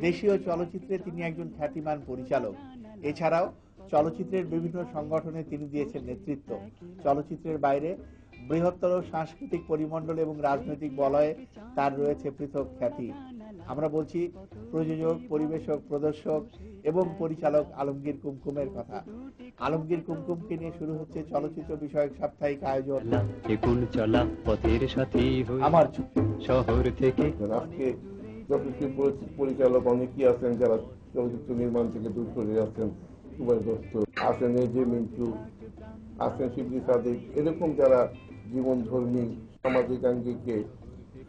দেশীয় চলচ্চিত্রে তিনি একজন খ্যাতিমান পরিচালক। এছাড়াও চলচ্চিত্রের বিভিন্ন সংগঠনে তিনি দিয়েছেন নেতৃত্ব। চলচ্চিত্রের বাইরে বৃহত্তর সাংস্কৃতিক পরিমণ্ডল এবং রাজনৈতিক বলয়ে তার রয়েছে পৃথক খ্যাতি। আমরা বলছি প্রযোজক, পরিবেশক, প্রদর্শক এবং পরিচালক আলমগীর কুমকুমের কথা। আলমগীর কুমকুমকে নিয়ে শুরু হচ্ছে চলচ্চিত্র বিষয়ক সাপ্তাহিক আয়োজন আমার শহর থেকে। আজকে যথেষ্ট পরিচালক অনেকেই আছেন যারা চলচ্চিত্র নির্মাণ থেকে দূর সরে যাচ্ছেন। সুভাষ দত্ত আছেন, এজে মিন্টু আছেন, শিবলি সাদিক, এরকম যারা জীবনধর্মী সামাজিক আঙ্গিকে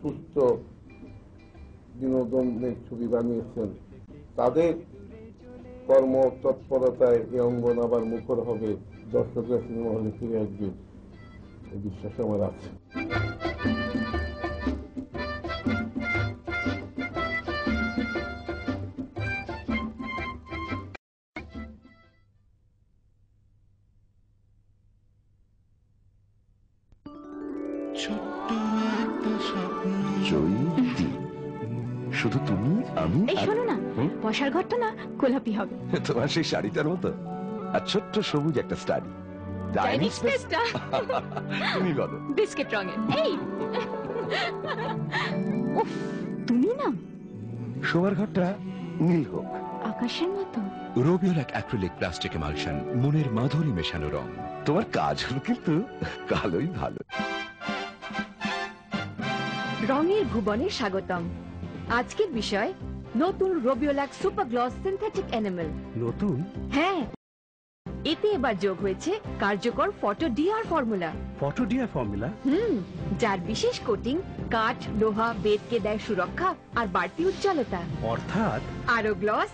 সুস্থ বিনোদনের ছবি বানিয়েছেন, তাদের কর্ম তৎপরতায় এই অঙ্গন আবার মুখর হবে, দর্শকরা সিনেমা হলে ফিরে আসবে, এই বিশ্বাস আমার আছে। শুধু তুমি, আমি। এই শোনো না, বসার ঘরটা না গোলাপি হবে তোমার সেই শাড়িটার মতো, আর ছোট্ট সবুজ একটা স্টাডি। ডাইনিং স্পেসটা তুমি বলো বিস্কিট রঙের। এই উফ, তুমি না শোয়ার ঘরটা নীল হোক আকাশের মতো। রোবিওল্যাক অ্যাক্রিলিক প্লাস্টিক এমালশন, মনের মাধুরী মেশানো রং। তোমার কাজ হলো কিন্তু কালোই ভালো। রঙের ভুবনে স্বাগতম। আজকের বিষয় নতুন Robbialac super gloss synthetic enamel. নতুন? হ্যাঁ, এতে এবার যোগ হয়েছে কার্যকর photo DR formula. Photo DR formula? যার বিশেষ কোটিং কাঠ, লোহা, বেতকে দেয় সুরক্ষা আর বাড়তি উজ্জ্বলতা। অর্থাৎ আরো গ্লস,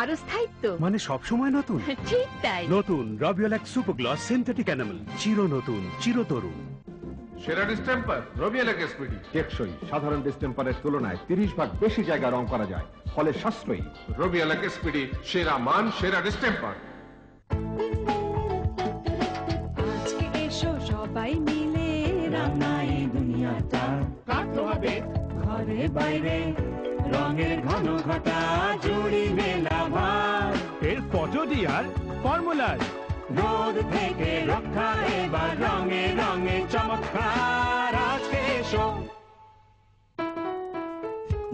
আরো স্থায়িত্ব, মানে সবসময় নতুন। ঠিক তাই। নতুন Robbialac super gloss synthetic enamel, চির নতুন, চিরতরুণ। সেরা ডিস্টেম্পার রোবিওল্যাক এসপিডি। টেকসই, সাধারণ ডিস্টেম্পারের তুলনায় 30 ভাগ বেশি জায়গা রং করা যায়, ফলে সাশ্রয়ী। রোবিওল্যাক এসপিডি, সেরা মান, সেরা ডিস্টেম্পার। আজকে এসো সবাই মিলে রাঙাই দুনিয়াটা, কাটতে হবে ঘরে বাইরে রঙের ঘন ঘটা, জুড়ি মেলা ভার এর ফটো ডিআর ফর্মুলার। রোদ থেকে রক্ষা এবার রঙে রঙে চমৎকার। আজকে এসো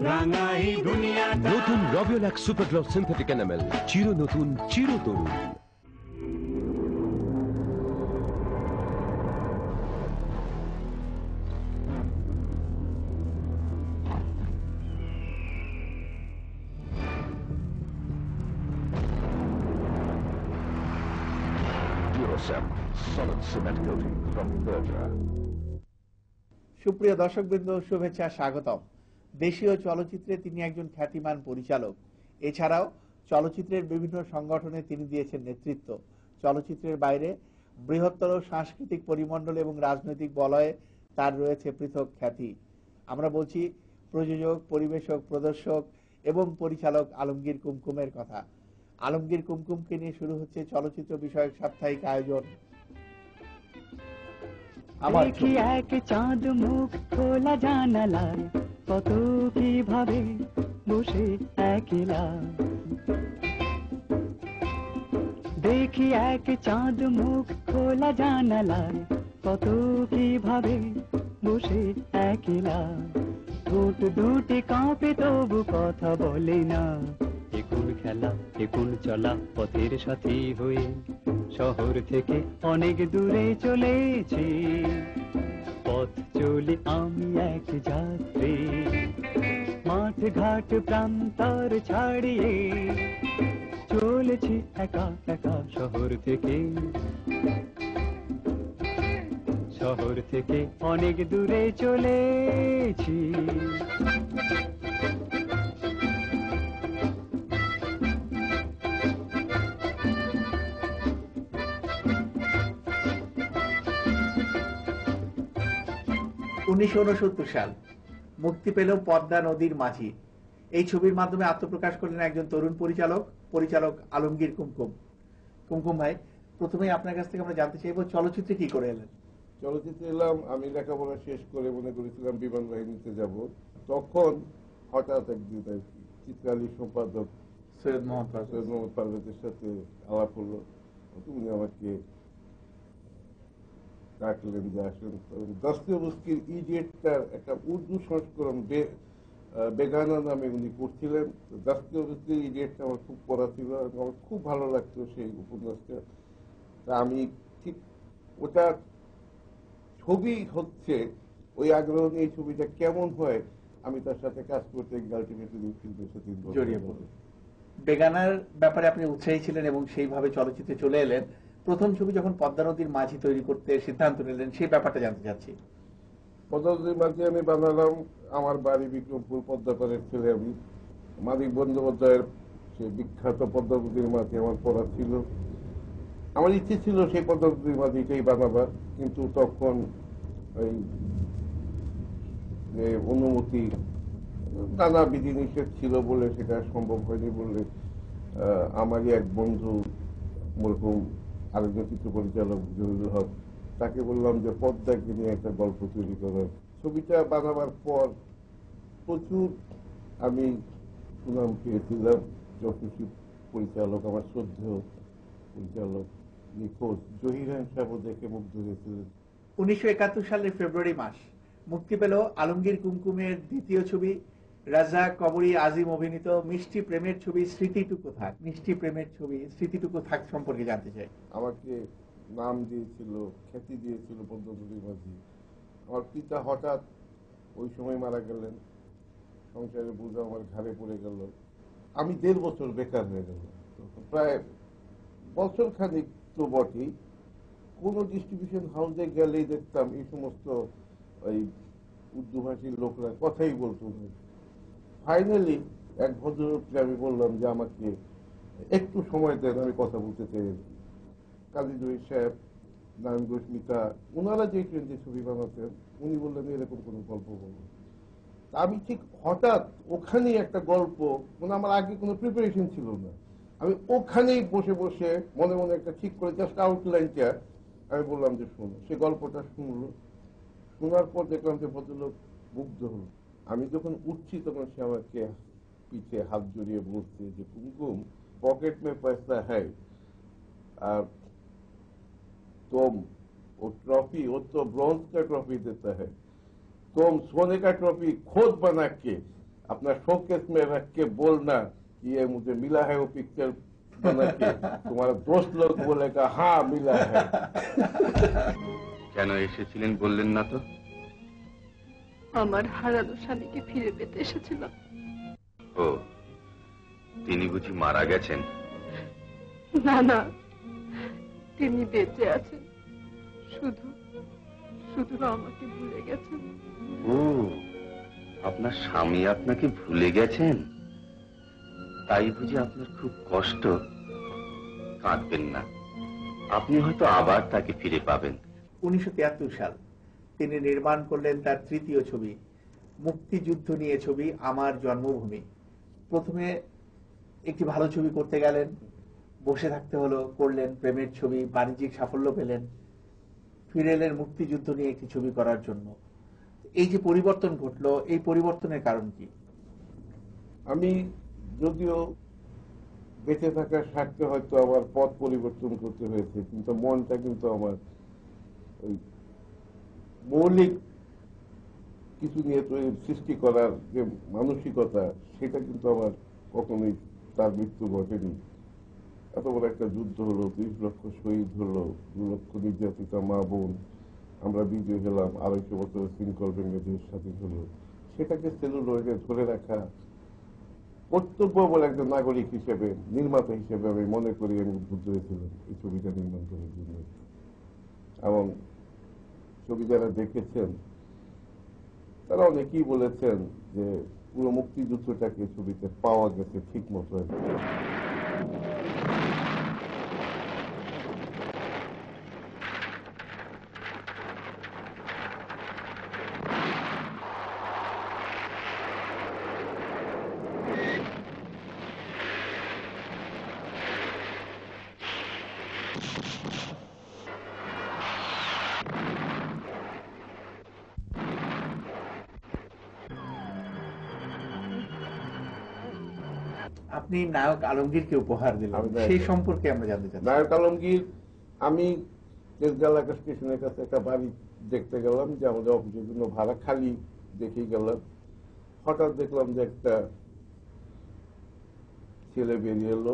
রাঙাই দুনিয়াটা। নতুন Robbialac super gloss synthetic enamel, চির নতুন, চিরতরুণ। সুপ্রিয় দর্শকবৃন্দ, শুভেচ্ছা, স্বাগতম। দেশীয় চলচ্চিত্রে তিনি একজন খ্যাতিমান পরিচালক। এছাড়াও চলচ্চিত্রের বিভিন্ন সংগঠনে তিনি দিয়েছেন নেতৃত্ব। চলচ্চিত্রের বাইরে বৃহত্তর সাংস্কৃতিক পরিমণ্ডল এবং রাজনৈতিক বলয়ে তার রয়েছে পৃথক খ্যাতি। আমরা বলছি প্রযোজক, পরিবেশক, প্রদর্শক এবং পরিচালক আলমগীর কুমকুমের কথা। আলমগীর কুমকুমকে নিয়ে শুরু হচ্ছে চলচ্চিত্র বিষয়ক সাপ্তাহিক আয়োজন আমার। দেখি এক চাঁদ মুখ খোলা জানালায়, কত কিভাবে বসে একলা। দেখি এক চাঁদ মুখ খোলা জানালায়, কত কিভাবে বসে একলা। ঠোঁট দুটি কাঁপে তবু কথা বলে না। এখন খেলা, এখন চলা পথের সাথী হয়ে শহর থেকে অনেক দূরে চলেছি। পথ চলে আমি এক যাত্রী, মাঠ ঘাট প্রান্তর ছাড়িয়ে চলেছি একা একা শহর থেকে। শহর থেকে অনেক দূরে চলেছি। 1969 সাল মুক্তি পেল পদ্মা নদীর মাঝি। এই ছবির মাধ্যমে আত্মপ্রকাশ করলেন একজন তরুণ পরিচালক আলমগীর কুমকুম। কুমকুম ভাই, প্রথমেই আপনার কাছ থেকে আমরা জানতে চাইবো চলচ্চিত্রে কি করে এলেন? চলচ্চিত্রে এলাম আমি লেখাপড়া শেষ করে মনে করেছিলাম বিমান বাহিনীতে যাব। তখন হঠাৎ একদিন চিত্রালী সম্পাদক সৈয়দ মোহাম্মদ সৈয়দ মোহাম্মদ পারভেজের সাথে আলাপ হলো, উনি আমাকে ডাকলেন যে আসেন। দস্তয়েভস্কির ইডিয়েটটার একটা উর্দু সংস্করণ বেগানা নামে উনি করছিলেন। দস্তয়েভস্কির ইডিয়েটটা আমার খুব পড়া ছিল, আমার খুব ভালো লাগতো সেই উপন্যাসটা। তা আমি ঠিক ওটা ছবি হচ্ছে ওই আগ্রহ নিয়ে এই ছবিটা কেমন হয় আমি তার সাথে কাজ করতে আলটিমেটলি ফিল্মের সাথে জড়িয়ে পড়ল। বেগানার ব্যাপারে আপনি উৎসাহী ছিলেন এবং সেইভাবে চলচ্চিত্রে চলে এলেন। প্রথম ছবি যখন পদ্মা নদীর মাঝি তৈরি করতে সিদ্ধান্ত নিলেন, সেই ব্যাপারটা জানতে চাচ্ছি। পদ্মা নদীর মাঝি আমি বানালাম, আমার বাড়ি বিক্রমপুর, পদ্মাপাড়ের ছেলে আমি। মানিক বন্দ্যোপাধ্যায়ের সে বিখ্যাত পদ্মা নদীর মাঝি আমার পড়া ছিল। আমার ইচ্ছে ছিল সেই পদ্মা নদীর মাঝিটাই বানাবার, কিন্তু তখন ওই যে অনুমতি নানা বিধিনিষেধ ছিল বলে সেটা সম্ভব হয়নি বলে আমারই এক বন্ধু মরহুম আরেকজন চিত্র পরিচালক জহিরুল হক, তাকে বললাম যে পদ্মাকে নিয়ে একটা গল্প তৈরি করার। ছবিটা বানাবার পর প্রচুর আমি সুনাম পেয়েছিলাম। যশস্বী পরিচালক, আমার শ্রদ্ধেয় পরিচালক নিখোঁজ জহিরান সাহেব দেখে মুগ্ধ হয়েছিলেন। 1971 সালের ফেব্রুয়ারি মাস মুক্তি পেল আলমগীর কুমকুমের দ্বিতীয় ছবি, রাজ্জাক কবরী আজিম অভিনীত মিষ্টি প্রেমের ছবি স্মৃতিটুকু থাক। মিষ্টি প্রেমের ছবি স্মৃতিটুকু থাক সম্পর্কে জানতে চাই। আমাকে নাম দিয়েছিল, খ্যাতি দিয়েছিল পদ্মা নদীর মাঝি। আমার পিতা হঠাৎ ওই সময় মারা গেলেন, সংসারের বোঝা আমার ঘাড়ে পড়ে গেল। আমি 1.5 বছর বেকার হয়ে গেল, প্রায় বছর খানিক তো বটেই। কোন ডিস্ট্রিবিউশন হাউসে গেলেই দেখতাম এই সমস্ত ওই উর্দু ভাষীর লোকরা কথাই বলতো। ফাইনালি এক ভদ্রলোককে আমি বললাম যে আমাকে একটু সময় দেন, আমি কথা বলতে চাই। কাজী জহির সাহেব, নারায়ণ ঘোষ, মিতা, ওনারা যে ট্রেন্ডে ছবি বানাতেন, উনি বললেন এরকম কোনো গল্প বলবো। আমি ঠিক হঠাৎ ওখানেই একটা গল্প, মানে আমার আগে কোনো প্রিপারেশন ছিল না, আমি ওখানেই বসে বসে মনে মনে একটা ঠিক করে জাস্ট আউটলাইনটা আমি বললাম যে শোনো। সে গল্পটা শুনলো, শোনার পর দেখলাম যে ভদ্রলোক মুগ্ধ হল। আমি যখন উঠছি তখন সে আমাকে পিছে হাত জড়িয়ে বলছে যে কুমকুম, পকেট মে পয়সা হ্যায়, আর तुम वो ट्रॉफी, वो तो ब्रॉन्ज का ट्रॉफी देता है, तुम सोने का ट्रॉफी खुद बना के अपना शोकेस में रख के बोलना कि ये मुझे मिला है, वो पिक्चर बना के तुम्हारा दोस्त लोग बोलेगा हाँ मिला है। কেন এসেছিলেন বললেন না তো? আমার হারানো স্বামীকে ফিরে পেতে এসেছিলাম। ও, তিনি বুঝি মারা গেছেন? না না, তিনি বেঁচে আছেন, শুধু শুধু আমাকে ভুলে গেছেন। ও, আপনার স্বামী আপনাকে ভুলে গেছেন, তাই বুঝি আপনার খুব কষ্ট? কাঁদবেন না, আপনি হয়তো আবার তাকে ফিরে পাবেন। 1973 সাল তিনি নির্মাণ করলেন তার তৃতীয় ছবি, মুক্তিযুদ্ধ নিয়ে ছবি আমার জন্মভূমি। প্রথমে একটি ভালো ছবি করতে গেলেন, বসে থাকতে হলো, করলেন প্রেমের ছবি, বাণিজ্যিক সাফল্য পেলেন, ফিরে এলেন মুক্তিযুদ্ধ নিয়ে একটি ছবি করার জন্য। এই যে পরিবর্তন ঘটলো, এই পরিবর্তনের কারণ কি? আমি যদিও বেঁচে থাকার স্বার্থে হয়তো আমার পথ পরিবর্তন করতে হয়েছে, কিন্তু মনটা কিন্তু আমার ওই মৌলিক কিছু নিয়ে তৈরি সৃষ্টি করার যে মানসিকতা, সেটা কিন্তু আমার কখনোই তার মৃত্যু ঘটেনি। এত বড় একটা যুদ্ধ হলো, 20 লক্ষ শহীদ হলো, 2 লক্ষ নির্যাতিতা মা বোন, আমরা বিজয় হলাম, 250 বছরের শৃঙ্খল ভেঙে দেশ স্বাধীন হলো, সেটাকে সেলুলয়েডে ধরে রাখা কর্তব্য বলে একজন নাগরিক হিসেবে, নির্মাতা হিসেবে আমি মনে করি আমি উদ্বুদ্ধ হয়েছিলাম এই ছবিটা নির্মাণ করার জন্য। এবং ছবি যারা দেখেছেন তারা অনেকেই বলেছেন যে পুরো মুক্তিযুদ্ধটাকে ছবিতে পাওয়া গেছে ঠিক মতো। আপনি নায়ক আলমগীরকে উপহার দিলেন, আমি নায়ক- সেই সম্পর্কে আমরা জানতে চাই। নায়ক আলমগীর, আমি তেজগাঁও স্টেশনের কাছে একটা বাড়ি দেখতে গেলাম, যে আমাদের অফিসের জন্য ভাড়া, খালি দেখেই গেলাম। হঠাৎ দেখলাম যে একটা ছেলে বেরিয়ে এলো,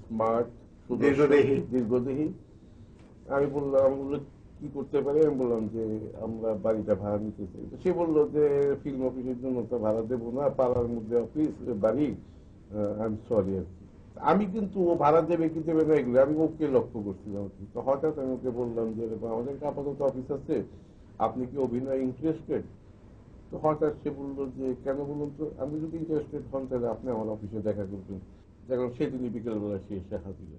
স্মার্ট, দীর্ঘদেহী। আমি বললাম কি করতে পারি? আমি বললাম যে আমরা বাড়িটা ভাড়া নিতে চাই। সে বললো যে ফিল্ম অফিসের জন্য তো ভাড়া দেবো না, পাড়ার মধ্যে অফিস বাড়ি, আই এম সরি আর কি। আমি কিন্তু ও ভাড়া দেবে কি দেবে না এগুলো আমি ওকে লক্ষ্য করছিলাম। তো হঠাৎ আমি ওকে বললাম যে আমাদের আপাতত অফিস আছে, আপনি কি অভিনয় ইন্টারেস্টেড? তো হঠাৎ সে বললো যে কেন বলুন তো? আমি যদি ইন্টারেস্টেড হন তাহলে আপনি আমার অফিসে দেখা করবেন। দেখলাম সেদিনই বিকেলবেলা সে এসে হাজির।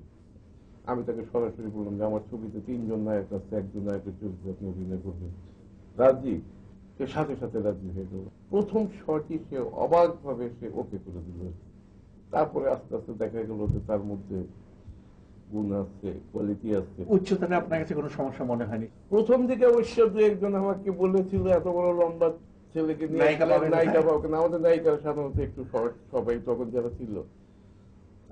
আমি তাকে সরাসরি বললাম যে আমার ছবিতে 3 জন নায়ক আছে, একজন নায়কের চরিত্রে আপনি অভিনয় করবেন, রাজি? সে সাথে সাথে রাজি হয়ে গেল। প্রথম শটই সে অবাক ভাবে সে ওকে করে দিল। তারপরে আস্তে আস্তে দেখা গেল যে তার মধ্যে গুণ আছে, কোয়ালিটি আছে। উচ্চতাটা আপনার কাছে কোনো সমস্যা মনে হয়নি? প্রথম দিকে অবশ্য দু একজন আমাকে বলেছিল এত বড় লম্বা ছেলেকে নিয়ে নায়িকা পাবো কেন, আমাদের নায়িকারা সাধারণত একটু শর্ট সবাই তখন যারা ছিল।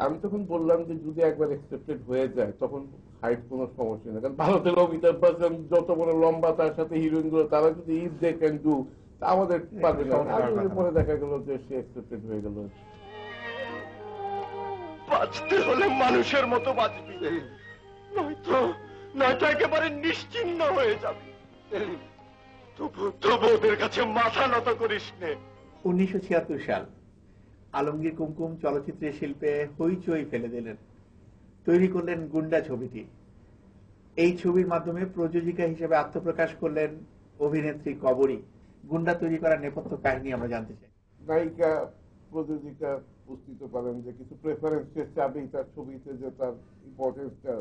আমি তখন বললাম যে যদি একবার অ্যাকসেপ্টেড হয়ে যায় তখন হাইট কোনো সমস্যা নেই, কারণ ভারতের অমিতাভ বচ্চন যত বড় লম্বা, তার সাথে হিরোইন গুলো তারা যদি ইফ দে ক্যান ডু, আমাদের পারবে না। পরে দেখা গেল যে সে অ্যাকসেপ্টেড হয়ে গেল। বাঁচতে হলে মানুষের মতো বাঁচবি, নয়তো একেবারে নিশ্চিহ্ন হয়ে যাবে। তবু ওদের কাছে মাথা নত করিস নে। 1976 সাল আলমগীর কুমকুম চলচ্চিত্রের শিল্পে হইচই ফেলে দিলেন, তৈরি করলেন গুন্ডা ছবিটি। এই ছবির মাধ্যমে প্রযোজিকা হিসেবে আত্মপ্রকাশ করলেন অভিনেত্রী কবরী। গুন্ডা তৈরি করার নেপথ্য কাহিনী আমরা জানতে চাই। নায়িকা প্রযোজিকা বুঝতে পারেন যে কিছু প্রেফারেন্সের চাবেই তার ছবিতে যে তার ইম্পর্টেন্সটা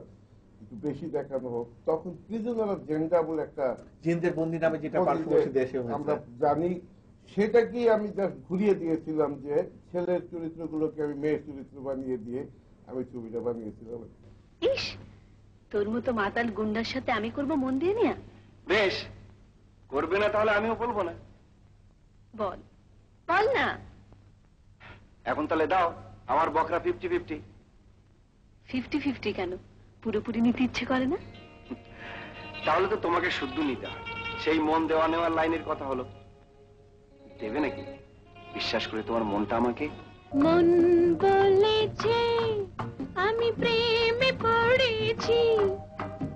একটু বেশি দেখানো হোক। তখন প্রিজনার অফ জেন্ডা বলে একটা জিনদের বন্দি নামে যেটা পার্শ্ববর্তী দেশে আমরা হয়েছে জানি, সেটাকেই আমি জাস্ট ঘুরিয়ে দিয়েছিলাম যে ছেলের চরিত্রগুলোকে আমি মেয়ের চরিত্র বানিয়ে দিয়ে আমি ছবিটা বানিয়েছিলাম। ইস, তোর মতো মাতাল গুন্ডার সাথে আমি করব মন দিয়ে নিয়া? বেশ, করবে না তাহলে আমিও বলবো না। বল বল না। এখন তাহলে দাও আমার বকরা 50-50। 50-50 কেন? পুরোপুরি নিতে ইচ্ছে করে না? তাহলে তো তোমাকে শুদ্ধ নিতে হয়। সেই মন দেওয়া নেওয়ার লাইনের কথা হলো, দেবে নাকি? বিশ্বাস করে তোমার মনটা আমাকে। মন বলেছে আমি প্রেমে পড়েছি,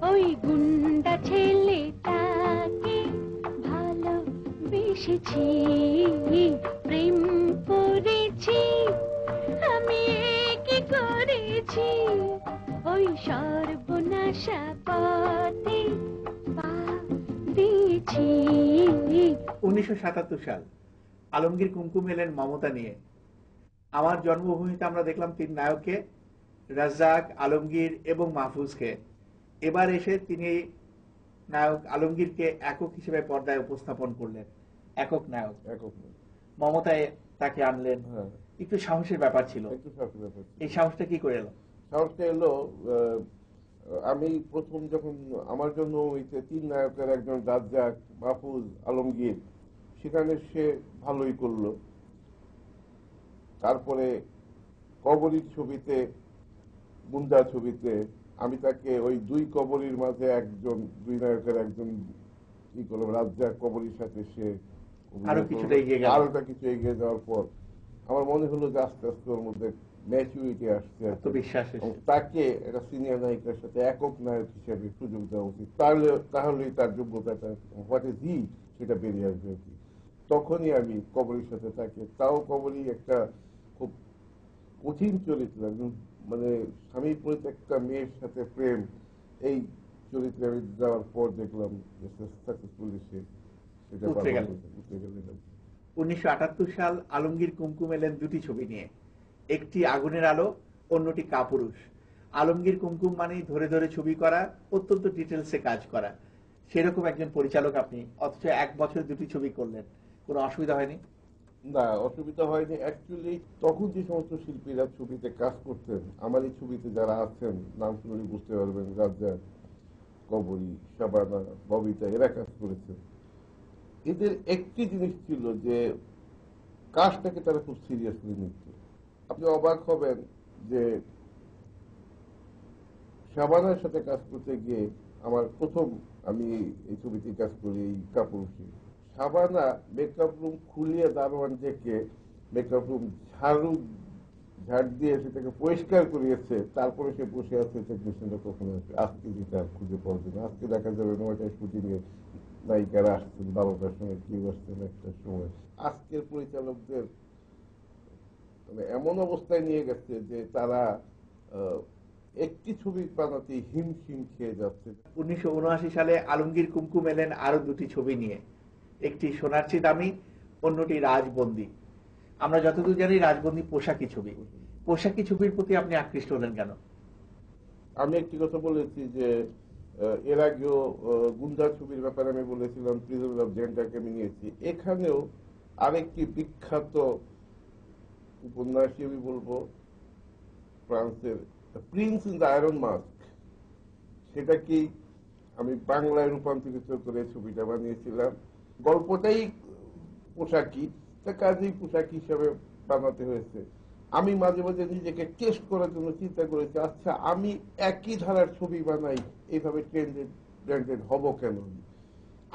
ওই গুন্ডা ছেলেটাকে ভালোবেসেছি, প্রেম করেছি আমি, কি করেছি ওই সর্বনাশা পথে পা দিয়েছি। 1977 সাল আলমগীর কুমকুম এলেন মমতা নিয়ে। আমার জন্মভূমিতে আমরা দেখলাম 3 নায়ককে, রাজ্জাক, আলমগীর এবং মাহফুজকে। এবার এসে তিনি নায়ক আলমগীরকে একক হিসেবে পর্দায় উপস্থাপন করলেন, একক নায়ক। মমতায় তাকে আনলেন, একটু সাহসের ব্যাপার ছিল। এই সাহসটা কি করে এলো? সাহসটা এলো, আমি প্রথম যখন আমার জন্য ওই 3 নায়কের একজন রাজ্জাক, মাহফুজ, আলমগীর, সেখানে সে ভালোই করলো। তারপরে কবরীর ছবিতে, গুন্ডা ছবিতে আমি তাকে ওই 2 কবরীর মাঝে একজন, 2 নায়কের একজন কি করলাম, রাজ্জাক কবরীর সাথে সে আরো কিছুটা এগিয়ে গেল। আরোটা কিছু এগিয়ে যাওয়ার পর আমার মনে হলো যে আস্তে আস্তে ওর মধ্যে ম্যাচুরিটি আসছে, আত্মবিশ্বাস এসেছে। তাকে একটা সিনিয়র নায়িকার সাথে একক নায়ক হিসেবে সুযোগ দেওয়া উচিত। তাহলেই তার যোগ্যতাটা হোয়াট ইজ হি সেটা বেরিয়ে আসবে আর কি। তখনই আমি কবরীর সাথে তাকে, তাও কবরী একটা খুব কঠিন চরিত্র, একদম মানে স্বামী পরিত্যক্তা মেয়ের সাথে প্রেম, এই চরিত্রে আমি যাওয়ার পর দেখলাম সাকসেসফুলি সেটা উতরে গেল। 1978 সাল আলমগীর কুমকুম এলেন 2টি ছবি নিয়ে, একটি আগুনের আলো, অন্যটি কাপুরুষ। আলমগীর কুমকুম মানেই ধরে ধরে ছবি করা, অত্যন্ত ডিটেলসে কাজ করা, সেরকম একজন পরিচালক আপনি, অথচ 1 বছর 2টি ছবি করলেন। কোনো অসুবিধা হয়নি? না, অসুবিধা হয়নি। অ্যাকচুয়ালি তখন যে সমস্ত শিল্পীরা ছবিতে কাজ করতেন, আমার এই ছবিতে যারা আছেন নাম শুনলে বুঝতে পারবেন, রাজ্জাক, কবরী, শাবানা, ববিতা, এরা কাজ করেছেন। এদের একটি জিনিস ছিল যে কাজটাকে তারা খুব সিরিয়াসলি নিত। আপনি অবাক হবেন যে শাবানার সাথে কাজ করতে গিয়ে আমার প্রথম, আমি এই ছবিতে কাজ করি এই কাপুরুষে, শাবানা মেকআপ রুম খুলিয়ে দারোয়ান ডেকে মেকআপ রুম ঝাড় দিয়ে সেটাকে পরিষ্কার করিয়েছে, তারপরে সে বসে আছে টেকনিশিয়ানরা কখনো আসবে। আজকে যেটা খুঁজে পাওয়া যায় না, আজকে দেখা যাবে 9টায় শুটিং এ নায়িকারা আসছেন, 12টার সময় কেউ আসছেন 1টার সময়। আজকের পরিচালকদের মানে এমন অবস্থায় নিয়ে গেছে যে তারা একটি ছবি বানাতে হিমশিম খেয়ে যাচ্ছে। 1979 সালে আলমগীর কুমকুম এলেন আরো দুটি ছবি নিয়ে, একটি সোনারচি দামি, অন্যটি রাজবন্দী। আমরা যতদূর জানি রাজবন্দী পোশাকি ছবি। পোশাকি ছবির প্রতি আপনি আকৃষ্ট হলেন কেন? আমি একটি কথা বলেছি যে এর আগেও গুন্ডা ছবির ব্যাপারে আমি বলেছিলাম, প্রিজন অফ জেন্টাকে আমি নিয়েছি। এখানেও আরেকটি বিখ্যাত উপন্যাসী আমি বলবো, ফ্রান্সের Prince in the iron mask, সেটাকেই আমি বাংলায় রূপান্তরিত করে ছবিটা বানিয়েছিলাম। গল্পটাই পোশাকি, তা কাজেই পোশাকি হিসাবে বানাতে হয়েছে। আমি মাঝে মাঝে নিজেকে টেস্ট করার জন্য চিন্তা করেছি, আচ্ছা আমি একই ধারার ছবি বানাই, এইভাবে ট্রেন্ডেড হব কেন?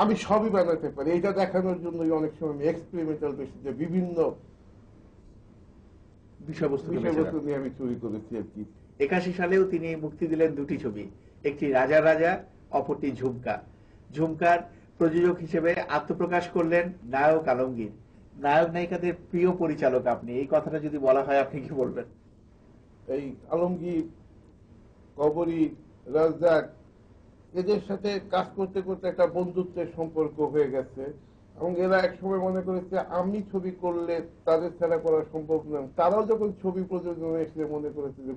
আমি সবই বানাতে পারি। এটা দেখানোর জন্যই অনেক সময় আমি এক্সপেরিমেন্টাল বেসিসে বিভিন্ন বিষয়বস্তু নিয়ে আমি চুরি করেছি আর কি। 81 সালেও তিনি মুক্তি দিলেন দুটি ছবি, একটি রাজা রাজা, অপরটি ঝুমকা। ঝুমকার প্রযোজক হিসেবে আত্মপ্রকাশ করলেন নায়ক আলমগীর। নায়ক নায়িকাদের প্রিয় পরিচালক আপনি, এই কথাটা যদি বলা হয় আপনি কি বলবেন? এই আলমগীর, কবরী, রাজ্জাক, এদের সাথে কাজ করতে করতে একটা বন্ধুত্বের সম্পর্ক হয়ে গেছে এবং এরা এক সময় মনে করেছে আমি ছবি করলে তাদের ছাড়া করা সম্ভব নয়। তারাও যখন ছবি প্রযোজনে এসে মনে করেছে যে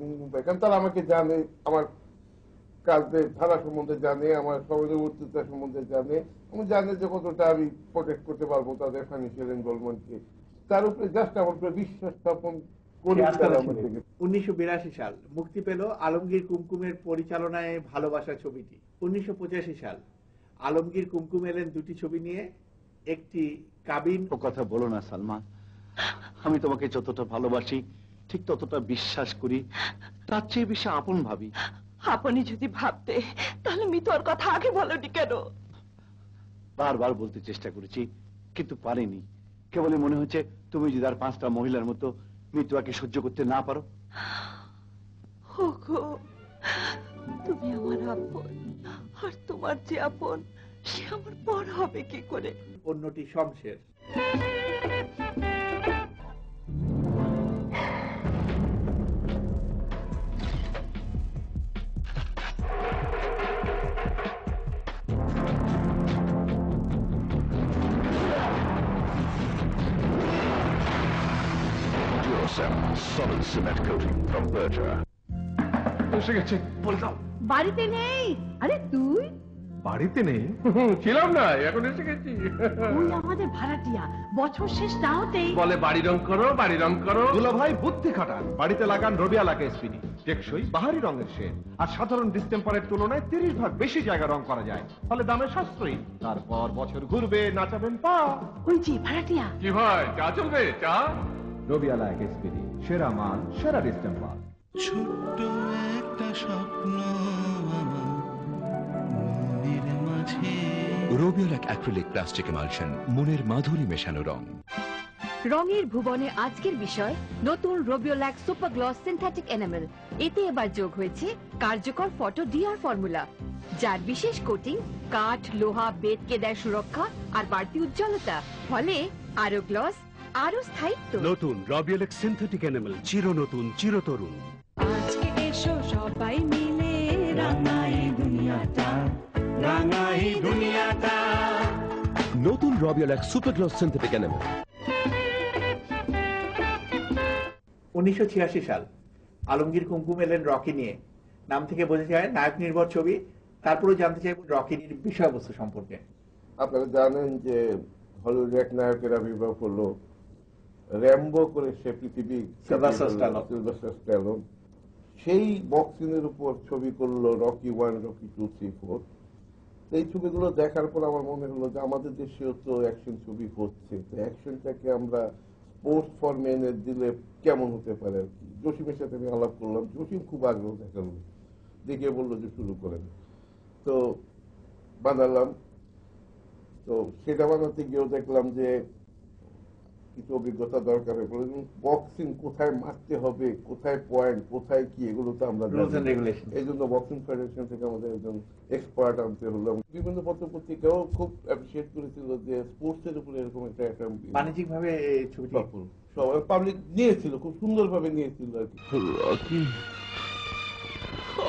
কারণ তারা আমাকে জানে, আমার কাজের ধারা সম্বন্ধে জানে, আমার সমাজবর্তিতা সম্বন্ধে জানে এবং জানে যে কতটা আমি প্রোটেক্ট করতে পারবো তাদের ফাইন্যান্সিয়াল ইনভলভমেন্টকে। তার উপরে জাস্ট আমার উপরে বিশ্বাস স্থাপন করে। 1982 সাল মুক্তি পেল আলমগীর কুমকুমের পরিচালনায় ভালোবাসা ছবিটি। 1985 সাল আলমগীর কুমকুম এলেন দুটি ছবি নিয়ে, একটি কাবিন। ও কথা বলো না সালমা, আমি তোমাকে যতটা ভালোবাসি ঠিক ততটা বিশ্বাস করি, তার চেয়ে বেশি আপন ভাবি। আপনি যদি ভাবতে তাহলে মিতুয়ার কথা আগে বলনি কেন? বারবার বলতে চেষ্টা করেছি কিন্তু পারিনি। কেবলই মনে হচ্ছে তুমি যদি আর 5টা মহিলার মতো মিতুয়াকে সহ্য করতে না পারো। ওগো, তুমি আমার আপন, আর তোমার যে আপন সে আমার পর হবে কি করে? অন্যটি Shamsher. Solid cement coating from Berger. এসে গেছে, বলে দাও। বাড়িতে নেই। আরে তুই বাড়িতে নেই? ছিলাম না, এখন এসে গেছি। তুই আমাদের ভাড়াটিয়া, বছর শেষ না হতেই বলে বাড়ি রং করো, বাড়ি রং করো। দুলা ভাই বুদ্ধি খাটান, বাড়িতে লাগান রবিয়ালাকে এসপিডি, টেকসই বাহারি রঙের শেড, আর সাধারণ ডিসটেম্পারের তুলনায় 30 ভাগ বেশি জায়গা রং করা যায়, ফলে দামে সাশ্রয়ী। তারপর বছর ঘুরবে, নাচাবেন পা। ওই যে ভাড়াটিয়া। কি ভাই, চা চলবে? চা। রবিয়ালা এসপিডি, সেরা মান, সেরা ডিসটেম্পার। ছোট্ট একটা স্বপ্ন মনের মাঝে। রবিয়ালাক অ্যাক্রিলিক প্লাস্টিক এমালশন, মনের মাধুরী মেশানো রং। রঙের ভুবনে আজকের বিষয় নতুন Robbialac super gloss synthetic enamel. এতে এবার যোগ হয়েছে কার্যকর ফটো ডিআর ফর্মুলা, যার বিশেষ কোটিং কাঠ, লোহা, বেতকে দেয় সুরক্ষা আর বাড়তি উজ্জ্বলতা, ফলে আরো গ্লস, আরো স্থায়িত্ব। নতুন রবিওল্যাক সিনথেটিক এনামেল, চির নতুন, চিরতরুণ। আজকে এসো সবাই মিলে রাঙাই দুনিয়াটা, রাঙাই দুনিয়াটা। নতুন রবিওল্যাক সুপার গ্লস সিনথেটিক এনামেল। 1986 সাল আলমগীর কুমকুম এলেন রকি নিয়ে। নাম থেকে বোঝা যায় নায়ক নির্ভর ছবি। তারপরেও জানতে চাইব রকির বিষয়বস্তু সম্পর্কে। আপনারা জানেন যে হলিউড এক নায়কের আবির্ভাব হলো, র্যাম্বো করে সে পৃথিবী, সিলভাস্টার স্ট্যালোন। সেই বক্সিংয়ের উপর ছবি করলো রকি 1, রকি 2, 3, 4। এই ছবিগুলো দেখার পর আমার মনে হলো যে আমাদের দেশেও তো অ্যাকশন ছবি হচ্ছে, তো অ্যাকশনটাকে আমরা স্পোর্টস ফর মেনের দিলে কেমন হতে পারে আর কি। জসিমের সাথে আমি আলাপ করলাম, জসিম খুব আগ্রহ দেখালো, দেখে বললো যে শুরু করেন। তো বানালাম। তো সেটা বানাতে গিয়েও দেখলাম যে কিছু অভিজ্ঞতা দরকার হয়ে পড়ে। বক্সিং কোথায় মারতে হবে, কোথায় পয়েন্ট, কোথায় কি, এগুলো তো আমরা এই জন্য বক্সিং ফেডারেশন থেকে আমাদের একজন এক্সপার্ট আনতে হলো। বিভিন্ন পত্র পত্রিকাও খুব অ্যাপ্রিসিয়েট করেছিল যে স্পোর্টস এর উপরে এরকম একটা বাণিজ্যিক ভাবে সবাই পাবলিক নিয়েছিল, খুব সুন্দর ভাবে নিয়েছিল আর কি।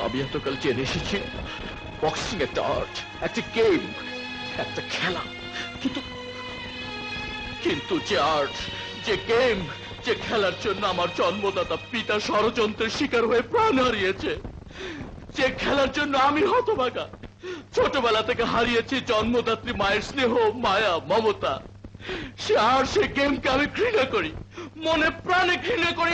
আমি এতকাল জেনে এসেছি বক্সিং একটা আর্ট, একটা গেম, একটা খেলা, কিন্তু যে আর্ট, যে গেম, যে খেলার জন্য আমার জন্মদাতা পিতা ষড়যন্ত্রের শিকার হয়ে প্রাণ হারিয়েছে, যে খেলার জন্য আমি হতভাগা, ছোটবেলা থেকে হারিয়েছি জন্মদাত্রী মায়ের স্নেহ, মায়া, মমতা, সে আর সে গেমকে আমি ঘৃণা করি, মনে প্রাণে ঘৃণা করি।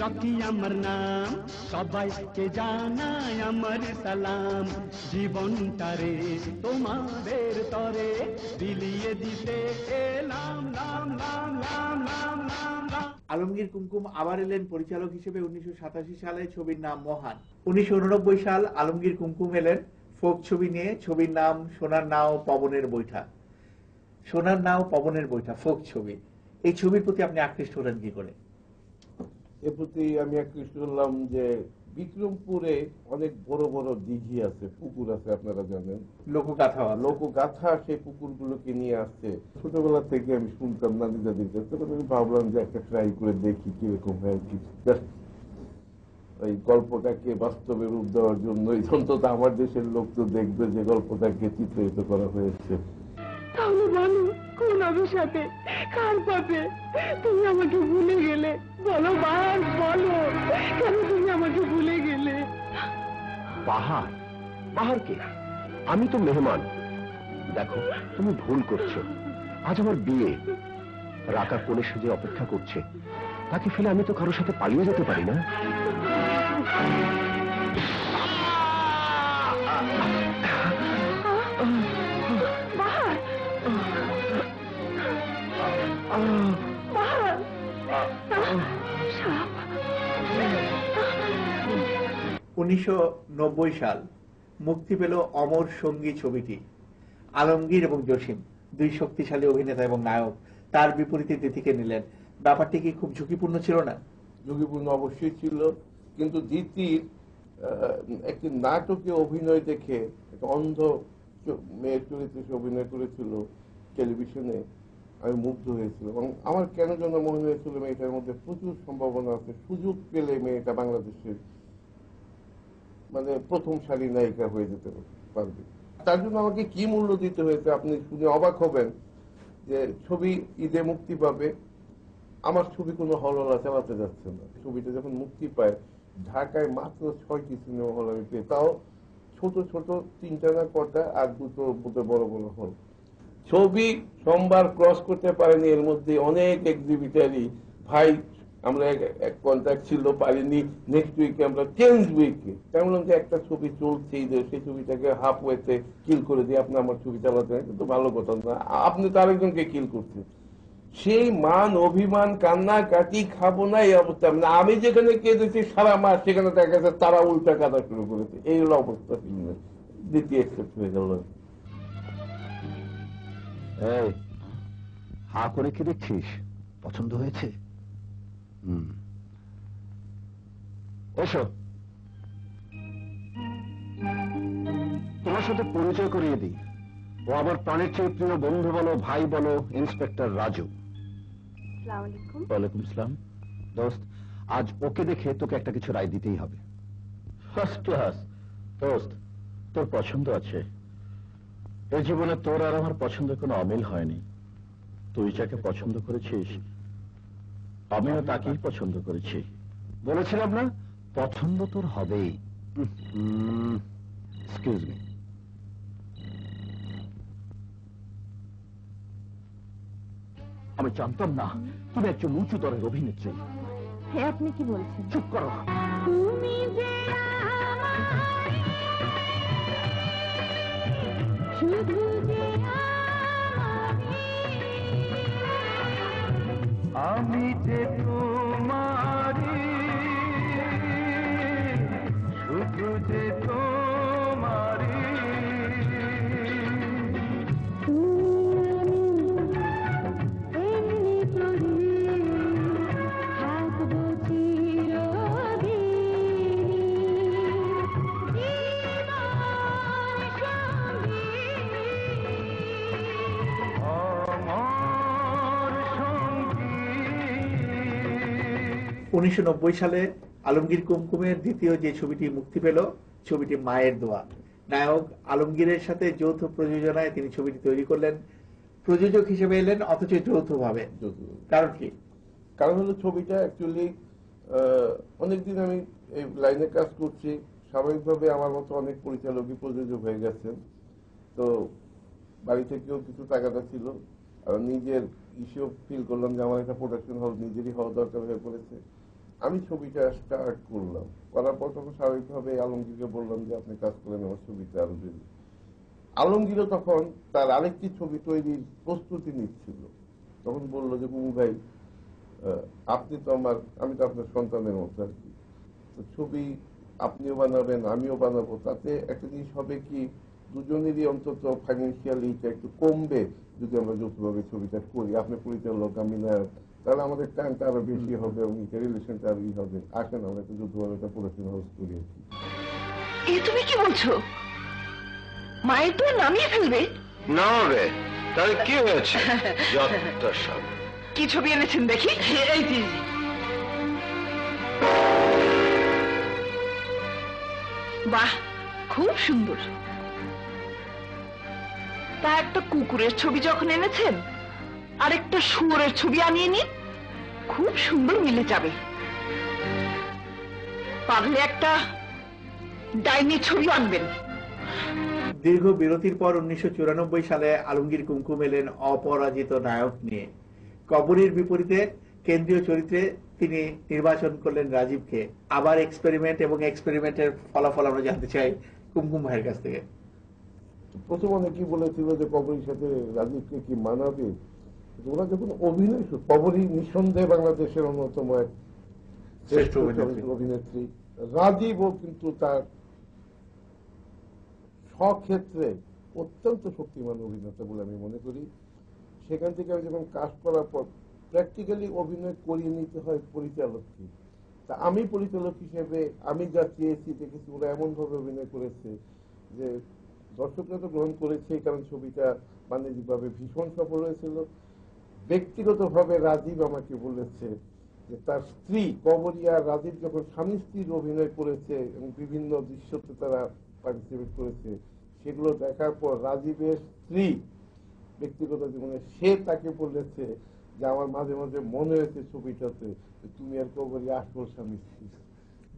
রকি আমার নাম, সবাইকে জানাই আমার সালাম, জীবনটারে তোমাদের তরে বিলিয়ে দিতে এলাম, নাম নাম নাম নাম নাম নাম। আলমগীর কুমকুম আবার এলেন পরিচালক হিসেবে 1987 সালে, ছবির নাম মহান। 1989 সাল আলমগীর কুমকুম এলেন ফোক ছবি নিয়ে, ছবির নাম সোনার নাও পবনের বৈঠা। সোনার নাও পবনের বৈঠা ফোক ছবি, এই ছবির প্রতি আপনি আকৃষ্ট হলেন কি করে? এর প্রতি আমি আকৃষ্ট হলাম যে বিক্রমপুরে অনেক বড় বড় দিঘি আছে, পুকুর আছে, আপনারা জানেন, লোকগাথা সেই পুকুরগুলোকে নিয়ে আসছে। ছোটবেলা থেকে আমি শুনতাম নানি দাদির কাছে, আমি ভাবলাম যে একটা ট্রাই করে দেখি কিরকম হয় কি। এই গল্পটাকে বাস্তবে রূপ দেওয়ার জন্য অন্তত আমার দেশের লোক তো দেখবে যে গল্পটাকে চিত্রায়িত করা হয়েছে। তাহলে বলো কোন অভিশাপে, কার পাপে তুমি আমাকে ভুলে গেলে? বলো বাহার, বলো কেন তুমি আমাকে ভুলে গেলে? বাহার? বাহার কে? আমি তো মেহমান। দেখো তুমি ভুল করছো। আজ আমার বিয়ে, রাকা কোণে সেজে অপেক্ষা করছে, তাকে ফেলে আমি তো কারোর সাথে পালিয়ে যেতে পারি না। বাহার, 1990 সাল মুক্তি পেল অমর সঙ্গী ছবিটি। আলমগীর এবং জসিম দুই শক্তিশালী অভিনেতা এবং নায়ক, তার বিপরীতে দিতিকে নিলেন। ব্যাপারটি কি খুব ঝুঁকিপূর্ণ ছিল না? ঝুঁকিপূর্ণ অবশ্যই ছিল, কিন্তু দিতির একটি নাটকে অভিনয় দেখে, একটা অন্ধ মেয়ের চরিত্রে সে অভিনয় করেছিল টেলিভিশনে, আমি মুগ্ধ হয়েছিল এবং আমার কেন যেন মনে হয়েছিল মেয়েটার মধ্যে প্রচুর সম্ভাবনা আছে, সুযোগ পেলে মেয়েটা বাংলাদেশের মানে প্রথম সারি নায়িকা হয়ে যেতে পারবে। তার জন্য আমাকে কি মূল্য দিতে হয়েছে আপনি শুনে অবাক হবেন যে ছবি ঈদে মুক্তি পাবে, আমার ছবি কোনো হলওয়ালা চালাতে যাচ্ছে না। ছবিটা যখন মুক্তি পায় ঢাকায় মাত্র 6টি সিনেমা হল আমি পেয়ে, তাও ছোট ছোট 3টা না কটা, আর 2টো বড় বড় হল। ছবি সোমবার ক্রস করতে পারেনি, এর মধ্যে অনেক এক্সিবিটারই ভাই আমরা এক কন্ট্যাক্ট ছিল, পারিনি, নেক্সট উইকে আমরা 10th উইকে বললাম যে একটা ছবি চলছে ঈদের, সেই ছবিটাকে হাফ ওয়েতে কিল করে দিয়ে আপনি আমার ছবি চালাতে হয়, কিন্তু ভালো কথা না, আপনি তো আরেকজনকে কিল করছেন। সেই মান অভিমান কান্নাকাটি খাবো না এই অবস্থা, মানে আমি যেখানে কেঁদেছি সারা মাস, সেখানে দেখা গেছে তারা উল্টা কাঁদা শুরু করেছে, এই হলো অবস্থা। দ্বিতীয় এক্সেপ্ট হয়ে গেল। হা করে কি দেখছিস? পছন্দ হয়েছে? এসো, তোমার সাথে পরিচয় করিয়ে দিই। ও আমার প্রাণের চেয়ে প্রিয় বন্ধু বলো, ভাই বলো, ইন্সপেক্টর রাজু। ওয়ালাইকুম আসসালাম। দোস্ত, আজ ওকে দেখে তোকে একটা কিছু রায় দিতেই হবে। First class. দোস্ত, তোর পছন্দ আছে। এই জীবনে তোর আর আমার পছন্দের কোনো অমিল হয়নি। তুই যাকে পছন্দ করেছিস আমিও তাকেই পছন্দ করেছি। বলেছিলাম না পছন্দ তোর হবেই। Excuse me. আমি জানতাম না তুমি একজন উঁচু দরের অভিনেত্রী। হ্যাঁ, আপনি কি বলছেন? চুপ করো। তুমি যে শুধু যে যে তোমারি, শুধু যে তোমারি। উনিশশো 1990 সালে আলমগীর কুমকুমের দ্বিতীয় যে ছবিটি মুক্তি পেল, ছবিটি মায়ের দোয়া। নায়ক আলমগীরের সাথে যৌথ প্রযোজনায় তিনি ছবিটি তৈরি করলেন, প্রযোজক হিসেবে এলেন, অথচ যৌথভাবে। কারণ কি? কারণ হলো ছবিটা অ্যাকচুয়ালি অনেকদিন আমি এই লাইনে কাজ করছি, স্বাভাবিকভাবে আমার মতো অনেক পরিচালকই প্রযোজক হয়ে গেছেন। তো বাড়ি থেকেও কিছু টাকাটা ছিল, আর নিজের ইস্যু ফিল করলাম যে আমার একটা প্রোডাকশন হল নিজেরই হওয়া দরকার হয়ে পড়েছে। আমি ছবিটা স্টার্ট করলাম, করার পর তখন স্বাভাবিকভাবে আলমগীরকে বললাম যে আপনি কাজ করেন আমার ছবিটা আরো বেশি। আলমগীরও তখন তার আরেকটি ছবি তৈরির প্রস্তুতি নিচ্ছিল, তখন বললো যে কুমু ভাই আপনি তো আমি তো আপনার সন্তানের মতো আর কি, ছবি আপনিও বানাবেন আমিও বানাবো, তাতে একটা জিনিস হবে কি দুজনেরই অন্তত ফাইন্যান্সিয়ালি একটু কমবে যদি আমরা যৌথভাবে ছবিটা করি, আপনি পরিচালক আমি নায়ক, তাহলে আমাদের টাইমটা আরো বেশি হবে এবং রিলেশনটা আরো হবে। আসেন আমরা একটু যৌথভাবে একটা প্রোডাকশন হাউস করি আর কি। তুমি কি বলছো? মায়ের তো নামিয়ে ফেলবে? না রে, তাহলে কি হয়েছে? কি ছবি এনেছেন দেখি? এই যে বাহ, খুব সুন্দর। তা একটা কুকুরের ছবি যখন এনেছেন, আরেকটা শুয়োরের ছবি আনিয়ে নিন, খুব সুন্দর মিলে যাবে। পারলে একটা ডাইনি ছবি আনবেন। দীর্ঘ বিরতির পর 1994 সালে আলমগীর কুমকুম এলেন অপরাজিত নায়ক নিয়ে। কবরীর বিপরীতে কেন্দ্রীয় চরিত্রে তিনি নির্বাচন করলেন রাজীবকে। আবার এক্সপেরিমেন্ট, এবং এক্সপেরিমেন্টের ফলাফল আমরা জানতে চাই কুমকুম ভাইয়ের কাছ থেকে। প্রথম অনেকেই বলেছিল যে কবরীর সাথে রাজীবকে কি মানাবে, ওরা যখন অভিনয়, কবরী নিঃসন্দেহে বাংলাদেশের অন্যতম এক শ্রেষ্ঠ অভিনেত্রী, রাজীবও কিন্তু তার সক্ষেত্রে অত্যন্ত শক্তিমান অভিনেতা বলে আমি মনে করি। সেখান থেকে আমি যখন কাজ করার পর প্র্যাকটিক্যালি অভিনয় করিয়ে নিতে হয় পরিচালককে। তা আমি পরিচালক হিসেবে আমি যা চেয়েছি দেখেছি ওরা এমন ভাবে অভিনয় করেছে যে দর্শকরা তো গ্রহণ করেছে, কারণ ছবিটা বাণিজ্যিকভাবে ভীষণ সফল হয়েছিল। ব্যক্তিগতভাবে রাজীব আমাকে বলেছে যে তার স্ত্রী কবরী আর রাজীব যখন স্বামী স্ত্রীর অভিনয় করেছে এবং বিভিন্ন দৃশ্যতে তারা পার্টিসিপেট করেছে, সেগুলো দেখার পর রাজীবের স্ত্রী ব্যক্তিগত জীবনে সে তাকে বলেছে যে আমার মাঝে মাঝে মনে হয়েছে ছবিটাতে তুমি আর কবরী আসল স্বামী স্ত্রী।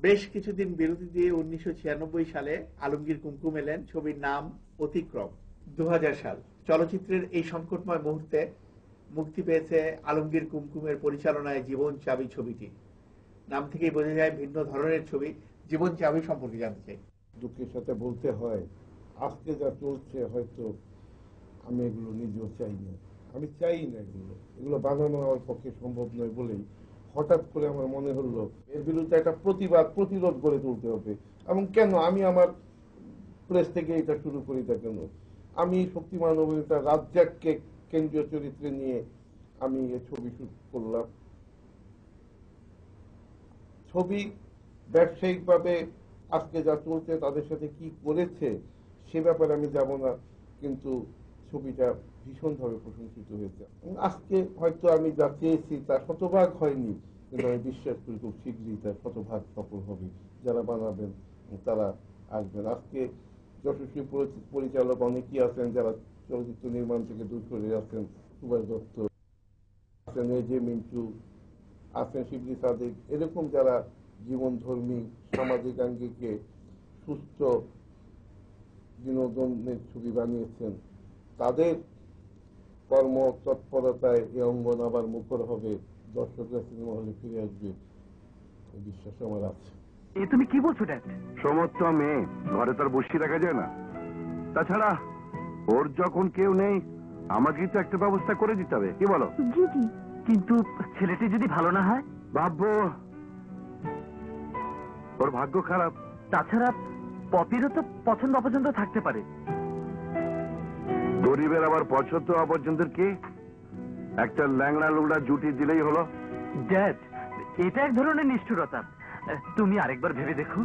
বেশ কিছুদিন বিরতি দিয়ে 1996 সালে আলমগীর কুমকুম এলেন, ছবির নাম অতিক্রম। 2000 সাল চলচ্চিত্রের এই সংকটময় মুহূর্তে মুক্তি পেয়েছে আলমগীর কুমকুমের পরিচালনায় জীবন চাবি ছবিটি। নাম থেকেই বোঝা যায় ভিন্ন ধরনের ছবি। জীবন চাবি সম্পর্কে জানতে চাই। দুঃখের সাথে বলতে হয় আজকে যা চলছে হয়তো আমি এগুলো নিজেও চাই না, আমি চাই না এগুলো বানানো আমার পক্ষে সম্ভব নয় বলেই হঠাৎ করে আমার মনে হলো এর বিরুদ্ধে একটা প্রতিরোধ গড়ে তুলতে হবে। এবং কেন আমি আমার প্রেস থেকে এটা শুরু করি না কেন, আমি শক্তিমান অভিনেতা রাজ্জাককে কেন্দ্রীয় চরিত্রে নিয়ে আমি এই ছবি শুট করলাম। ছবি ব্যবসায়িকভাবে আজকে যা চলছে তাদের সাথে কি করেছে সে ব্যাপারে আমি যাব না, কিন্তু ছবিটা ভীষণভাবে প্রশংসিত হয়েছে। আজকে হয়তো আমি যা চেয়েছি তা শতভাগ হয়নি, কিন্তু আমি বিশ্বাস করি খুব শীঘ্রই তা শতভাগ সফল হবে। যারা বানাবেন তারা আসবেন। আজকে যশস্বী পরিচালক অনেকেই আছেন যারা চলচ্চিত্র নির্মাণ থেকে দূর করে আছেন, সুভাষ দত্ত আছেন, এজে মিন্টু আছেন, শিবলি সাদিক, এরকম যারা জীবনধর্মী সামাজিক আঙ্গিকে সুস্থ বিনোদনের ছবি বানিয়েছেন, তাদের কর্ম তৎপরতায় এই অঙ্গন আবার মুখর হবে, দর্শকরা সিনেমা হলে ফিরে আসবে, বিশ্বাস আমার আছে। তুমি কি বলছো ড্যাড? সমস্ত মেয়ে ঘরে তার বসে রাখা যায় না, তাছাড়া ওর যখন কেউ নেই আমাকে তো একটা ব্যবস্থা করে দিতে হবে, কি বলো? জি জি। কিন্তু ছেলেটি যদি ভালো না হয়? ভাববো ওর ভাগ্য খারাপ। তাছাড়া পপিরও তো পছন্দ অপছন্দ থাকতে পারে। গরিবের আবার পছন্দ অপছন্দের কি? একটা ল্যাংড়া লুংড়া জুটি দিলেই হলো। ড্যাড, এটা এক ধরনের নিষ্ঠুরতা। তুমি আরেকবার ভেবে দেখো।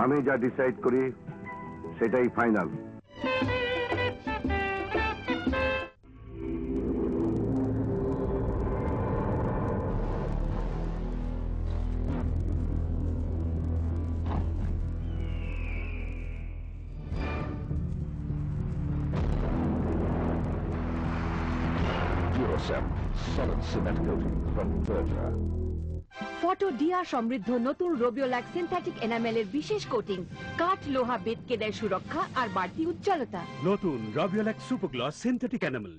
আমি যা ডিসাইড করি সেটাই final. Duracell solid cement coating from Berger. Photo DR সমৃদ্ধ নতুন রোবিওল্যাক সিনথেটিক এনামেলের বিশেষ কোটিং কাঠ লোহা বেদকে দেয় সুরক্ষা আর বাড়তি উজ্জ্বলতা। নতুন রবিওল্যাক সুপার গ্লস সিনথেটিক এনামেল।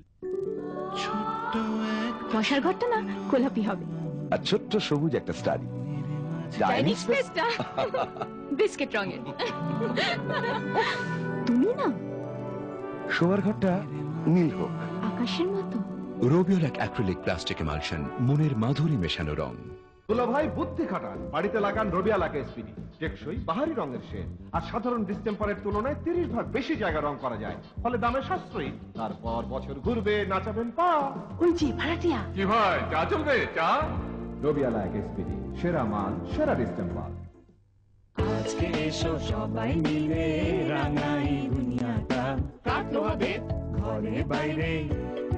মশার ঘরটা না গোলাপি হবে, আর ছোট্ট সবুজ একটা স্টাডি। চাইনিজ স্পেসটা বিস্কিট রঙের। তুমি না শোয়ার ঘরটা নীল হোক আকাশের মতো। রবিওল্যাক অ্যাক্রিলিক প্লাস্টিক এমালশন, মনের মাধুরী মেশানো রং। দুলাভাই বুদ্ধি খাটান, বাড়িতে লাগান রবিওল্যাক এসপিডি। টেকসই বাহারি রঙের শেড, আর সাধারণ ডিস্টেম্পারের তুলনায় 30 ভাগ বেশি জায়গা রং করা যায়, ফলে দামে সাশ্রয়ী। তারপর বছর ঘুরবে, নাচাবেন পা। ওই যে ভাড়াটিয়া। কি ভাই, চা চলবে? চা। রবিওল্যাক এসপিডি, সেরা মান, সেরা ডিস্টেম্পার। আজকে এসো সবাই মিলে রাঙাই দুনিয়াটা, কাটলো হবে ঘরে বাইরে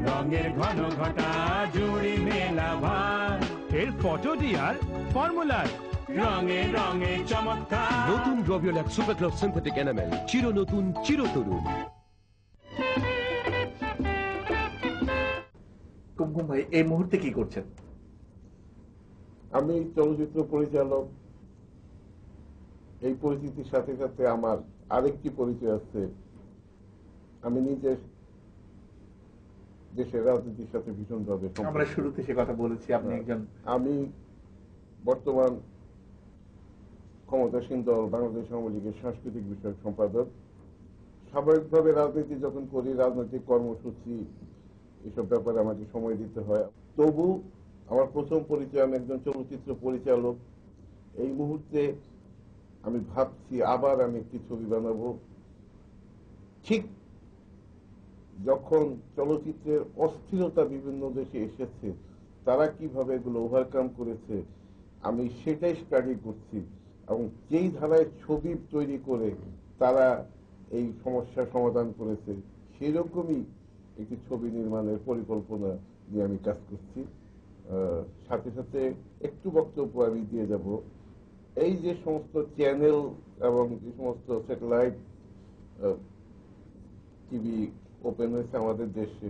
রঙের ঘন ঘটা, জুড়ি মেলা ভার এর ফটো ডিআর ফর্মুলার, রঙে রঙে চমৎকার। নতুন রবিওল্যাক সুপার গ্লস সিনথেটিক এনামেল, চির নতুন চিরতরুণ। কুমকুম ভাই এই মুহূর্তে কি করছেন? আমি চলচ্চিত্র পরিচালক। এই পরিচিতির সাথে সাথে আমার আরেকটি পরিচয় আছে। আমি নিজে দেশের রাজনীতির সাথে ভীষণভাবে, আমরা শুরুতে সে কথা বলেছি, আপনি একজন। আমি বর্তমান ক্ষমতাসীন দল বাংলাদেশ আওয়ামী লীগের সাংস্কৃতিক বিষয়ক সম্পাদক। স্বাভাবিকভাবে রাজনীতি যখন করি, রাজনৈতিক কর্মসূচি এসব ব্যাপারে আমাকে সময় দিতে হয়। তবু আমার প্রথম পরিচয়, আমি একজন চলচ্চিত্র পরিচালক। এই মুহূর্তে আমি ভাবছি আবার আমি একটি ছবি বানাবো। ঠিক যখন চলচ্চিত্রের অস্থিরতা বিভিন্ন দেশে এসেছে, তারা কিভাবে এগুলো ওভারকাম করেছে, আমি সেটাই স্টাডি করছি। এবং যেই ধারায় ছবি তৈরি করে তারা এই সমস্যার সমাধান করেছে, সেরকমই একটি ছবি নির্মাণের পরিকল্পনা নিয়ে আমি কাজ করছি। সাথে সাথে একটু বক্তব্য আমি দিয়ে যাব। এই যে সমস্ত চ্যানেল এবং যে সমস্ত স্যাটেলাইট টিভি ওপেন হয়েছে আমাদের দেশে,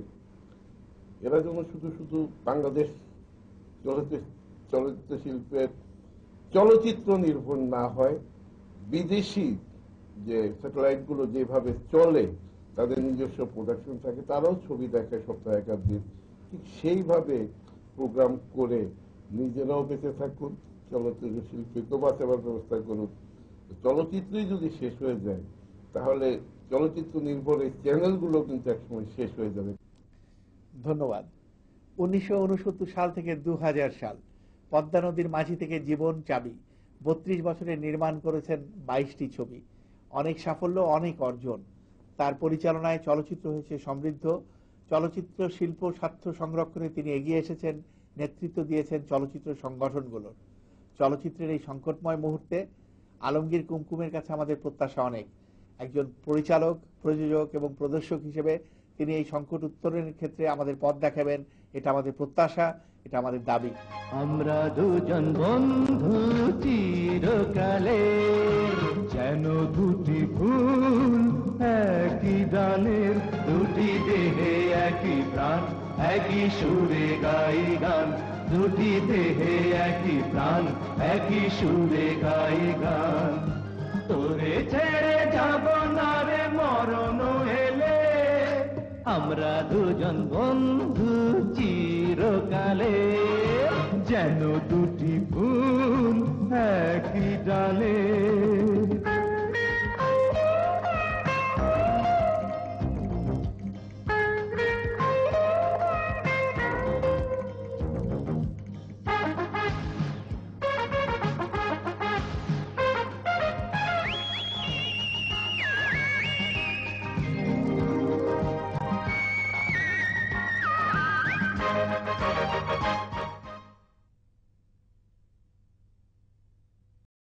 এরা যেন শুধু শুধু বাংলাদেশ চলচ্চিত্র শিল্পের চলচ্চিত্র নির্ভর না হয়, বিদেশি যে স্যাটেলাইট গুলো যেভাবে চলে, তাদের নিজস্ব প্রোডাকশন থাকে, তারাও ছবি দেখে সপ্তাহে একাধ দিন, ঠিক সেইভাবে প্রোগ্রাম করে নিজেরাও বেঁচে থাকুন, চলচ্চিত্র শিল্পীকেও বাঁচাবার ব্যবস্থা করুন। চলচ্চিত্রই যদি শেষ হয়ে যায়, তাহলে চলচ্চিত্র নির্ভর এই চ্যানেলগুলো কিন্তু একসময় শেষ হয়ে যাবে। ধন্যবাদ। 1969 সাল থেকে 2000 সাল পদ্মা নদীর মাঝি থেকে জীবন চাবি, 32 বছরে নির্মাণ করেছেন 22টি ছবি। অনেক সাফল্য, অনেক অর্জন। তার পরিচালনায় চলচ্চিত্র হয়েছে সমৃদ্ধ। চলচ্চিত্র শিল্প স্বার্থ সংরক্ষণে তিনি এগিয়ে এসেছেন, নেতৃত্ব দিয়েছেন চলচ্চিত্র সংগঠনগুলোর। চলচ্চিত্রের এই সংকটময় মুহূর্তে আলমগীর কুমকুমের কাছে আমাদের প্রত্যাশা অনেক। একজন পরিচালক, প্রযোজক এবং প্রদর্শক হিসেবে তিনি এই সংকট উত্তরণের ক্ষেত্রে আমাদের পথ দেখাবেন, এটা আমাদের প্রত্যাশা, এটা আমাদের দাবি। আমরা দুজন বন্ধু চিরকালে, যেন দুটি ফুল একই ডালের, দুটি দেহে একই প্রাণ, একই সুরে গাই গান, দুটি দেহে একই প্রাণ, একই সুরে গাই গান। তোরে ছেড়ে যাব না রে মরণ এলে, আমরা দুজন বন্ধু চিরকালে, যেন দুটি ফুল একই ডালে।